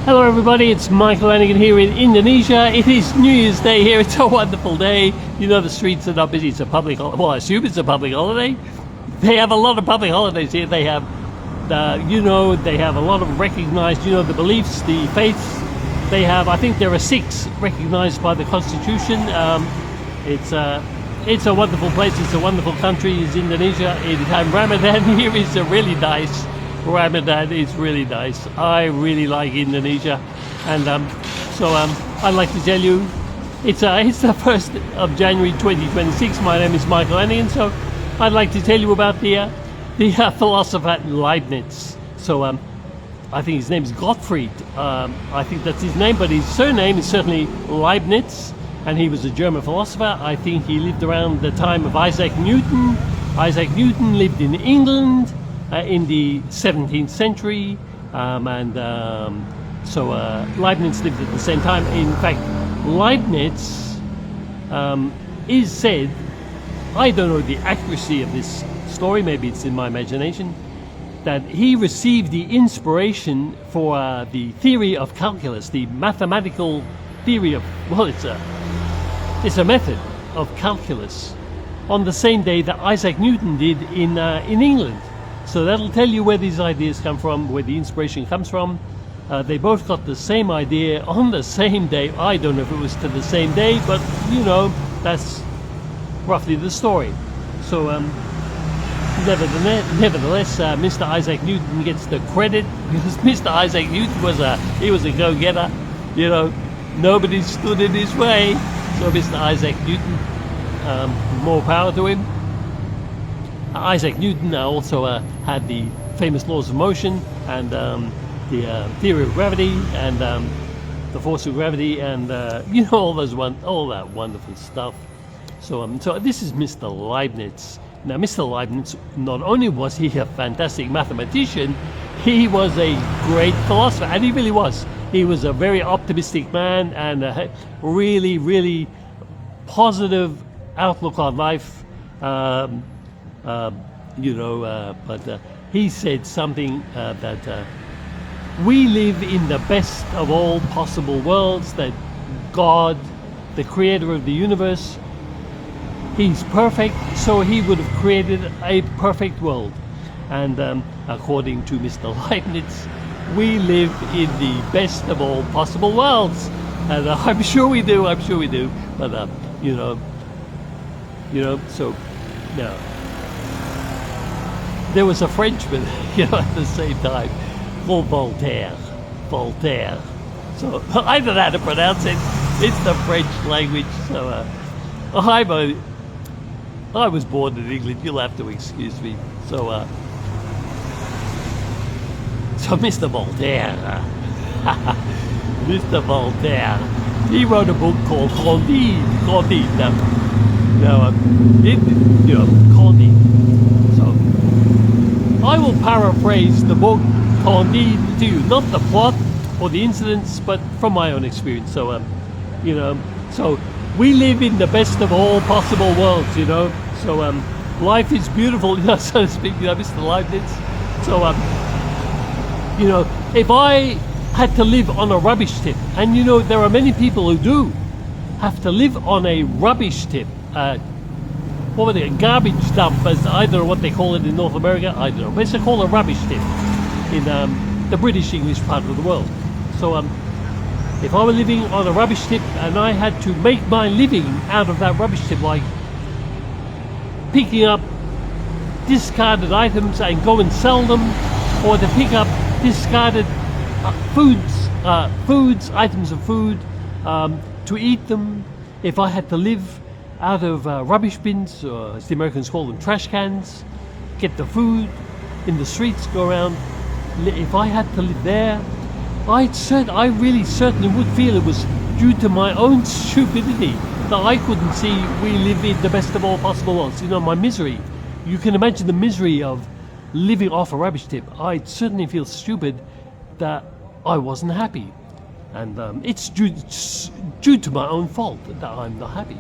Hello everybody, it's Michael Lanigan here in Indonesia. It is New Year's Day here. It's a wonderful day. You know, the streets are not busy. It's a public holiday. Well, I assume it's a public holiday. They have a lot of public holidays here. They have, they have a lot of recognized, the beliefs, the faiths. They have, I think there are 6 recognized by the Constitution. It's a wonderful place. It's a wonderful country. It's Indonesia. Ramadan here is really nice. Ramadan is really nice. I really like Indonesia, and I'd like to tell you, it's the 1st of January 2026. My name is Michael Lanigan, so I'd like to tell you about the philosopher Leibniz. So I think his name is Gottfried. I think that's his name, but his surname is certainly Leibniz, and he was a German philosopher. I think he lived around the time of Isaac Newton. Isaac Newton lived in England in the 17th century, so Leibniz lived at the same time. In fact, Leibniz is said, I don't know the accuracy of this story, maybe it's in my imagination, that he received the inspiration for the theory of calculus, the mathematical theory of, it's a method of calculus, on the same day that Isaac Newton did in England. So that'll tell you where these ideas come from, where the inspiration comes from. They both got the same idea on the same day. I don't know if it was to the same day, but that's roughly the story. So nevertheless, Mr. Isaac Newton gets the credit because Mr. Isaac Newton was a go-getter. Nobody stood in his way. So Mr. Isaac Newton, more power to him. Isaac Newton also had the famous laws of motion and the theory of gravity and the force of gravity and all that wonderful stuff. So this is Mr. Leibniz. Now, Mr. Leibniz, not only was he a fantastic mathematician, he was a great philosopher, and he really was. He was a very optimistic man and a really, really positive outlook on life. But he said something that we live in the best of all possible worlds, that God, the creator of the universe, he's perfect, so he would have created a perfect world. And according to Mr. Leibniz, we live in the best of all possible worlds. And I'm sure we do. But, so, yeah. There was a Frenchman, at the same time, called Voltaire. So I don't know how to pronounce it. It's the French language. So I was born in England. You'll have to excuse me. So Mr. Voltaire, Mr. Voltaire, he wrote a book called Candide. Candide. I will paraphrase the book Candide to you, not the plot or the incidents, but from my own experience. So, so we live in the best of all possible worlds, So, life is beautiful, so to speak, Mr. Leibniz. So, if I had to live on a rubbish tip, and there are many people who do have to live on a rubbish tip, what were they? Garbage dump, as I don't know what they call it in North America. I don't know. But it's called a rubbish tip in the British English part of the world. So if I were living on a rubbish tip and I had to make my living out of that rubbish tip, like picking up discarded items and go and sell them, or to pick up discarded items of food, to eat them, if I had to live out of rubbish bins, or as the Americans call them, trash cans, get the food in the streets, go around. If I had to live there, I really certainly would feel it was due to my own stupidity that I couldn't see we live in the best of all possible worlds. My misery. You can imagine the misery of living off a rubbish tip. I certainly feel stupid that I wasn't happy. And it's due to my own fault that I'm not happy.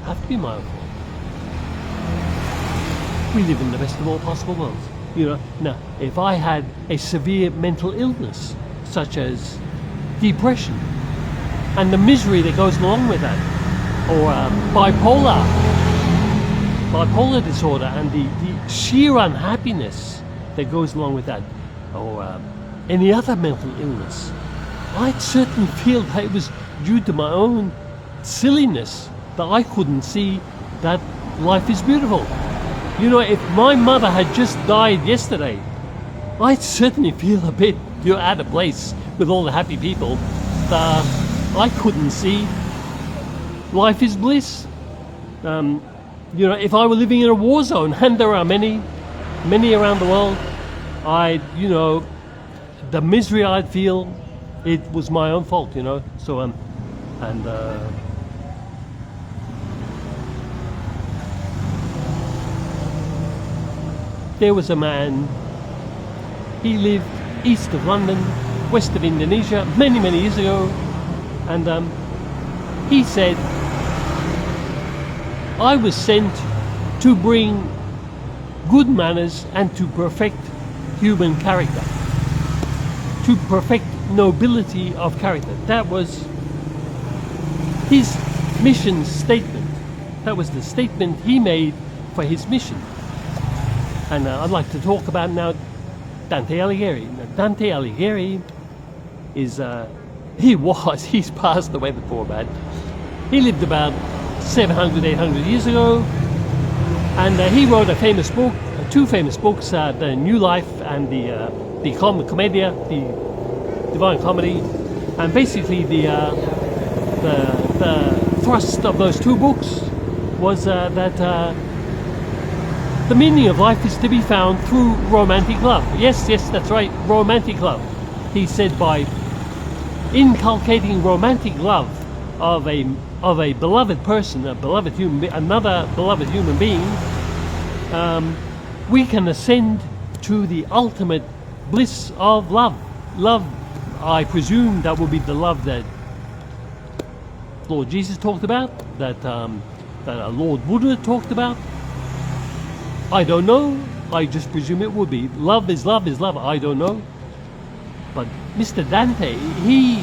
Have to be my own fault. We live in the best of all possible worlds. Now, if I had a severe mental illness, such as depression and the misery that goes along with that, or bipolar disorder and the sheer unhappiness that goes along with that, or any other mental illness. I'd certainly feel that it was due to my own silliness that I couldn't see that life is beautiful. You know, if my mother had just died yesterday, I'd certainly feel a bit, out of place with all the happy people. I couldn't see life is bliss. If I were living in a war zone, and there are many around the world, the misery I'd feel, it was my own fault, So, there was a man. He lived east of London, west of Indonesia, many years ago, and he said, I was sent to bring good manners and to perfect human character, to perfect nobility of character. That was his mission statement. That was the statement he made for his mission. And I'd like to talk about now Dante Alighieri. Now, Dante Alighieri is, he's passed away, the poor man. He lived about 700, 800 years ago, and he wrote a famous book, two famous books, The New Life and the Commedia, the Divine Comedy. And basically the thrust of those two books was that the meaning of life is to be found through romantic love. Yes, that's right, romantic love. He said by inculcating romantic love of a beloved person, another beloved human being, we can ascend to the ultimate bliss of love. Love, I presume, that will be the love that Lord Jesus talked about, that our Lord Buddha talked about. I don't know. I just presume it would be. Love is love is love. I don't know. But Mr. Dante, he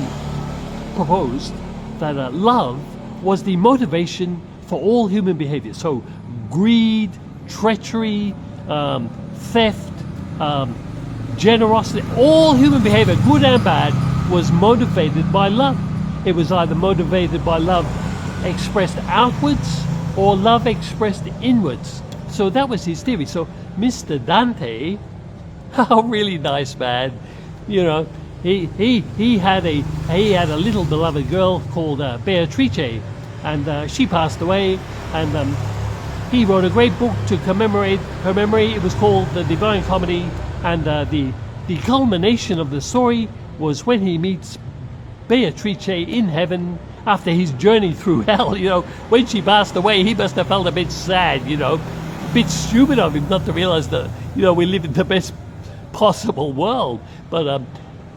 proposed that love was the motivation for all human behavior. So greed, treachery, theft, generosity, all human behavior, good and bad, was motivated by love. It was either motivated by love expressed outwards or love expressed inwards. So that was his theory. So Mr. Dante, a really nice man, he had a little beloved girl called Beatrice, and she passed away, and he wrote a great book to commemorate her memory. It was called The Divine Comedy, and the culmination of the story was when he meets Beatrice in heaven after his journey through hell. When she passed away, he must have felt a bit sad, a bit stupid of him not to realize that, we live in the best possible world. But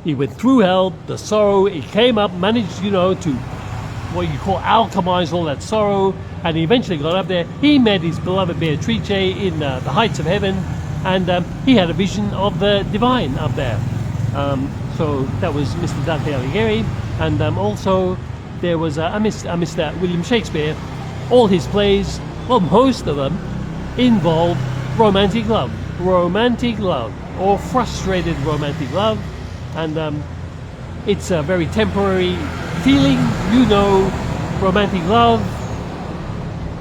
he went through hell, the sorrow, he came up, managed, to what you call alchemize all that sorrow, and he eventually got up there. He met his beloved Beatrice in the heights of heaven, and he had a vision of the divine up there. So that was Mr. Dante Alighieri, and also there was a Mr. William Shakespeare. All his plays, well, most of them, involve romantic love, or frustrated romantic love, and it's a very temporary feeling. Romantic love,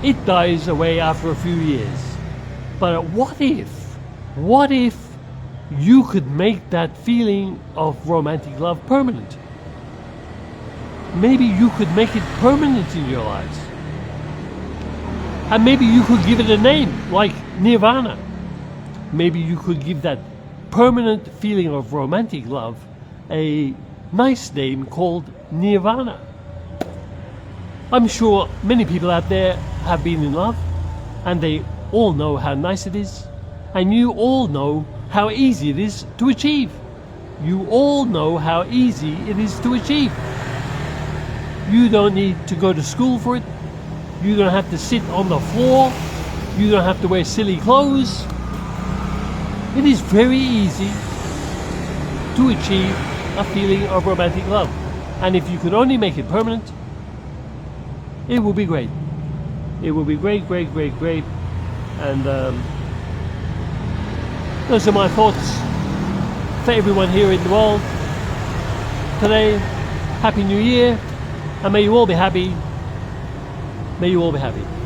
it dies away after a few years. But what if you could make that feeling of romantic love permanent? Maybe you could make it permanent in your lives. And maybe you could give it a name, like Nirvana. Maybe you could give that permanent feeling of romantic love a nice name called Nirvana. I'm sure many people out there have been in love, and they all know how nice it is, and you all know how easy it is to achieve. You all know how easy it is to achieve. You don't need to go to school for it. You don't have to sit on the floor. You don't have to wear silly clothes. It is very easy to achieve a feeling of romantic love. And if you could only make it permanent, it would be great. It would be great, great, great, great. And those are my thoughts for everyone here in the world today. Happy New Year, and may you all be happy. May you all be happy.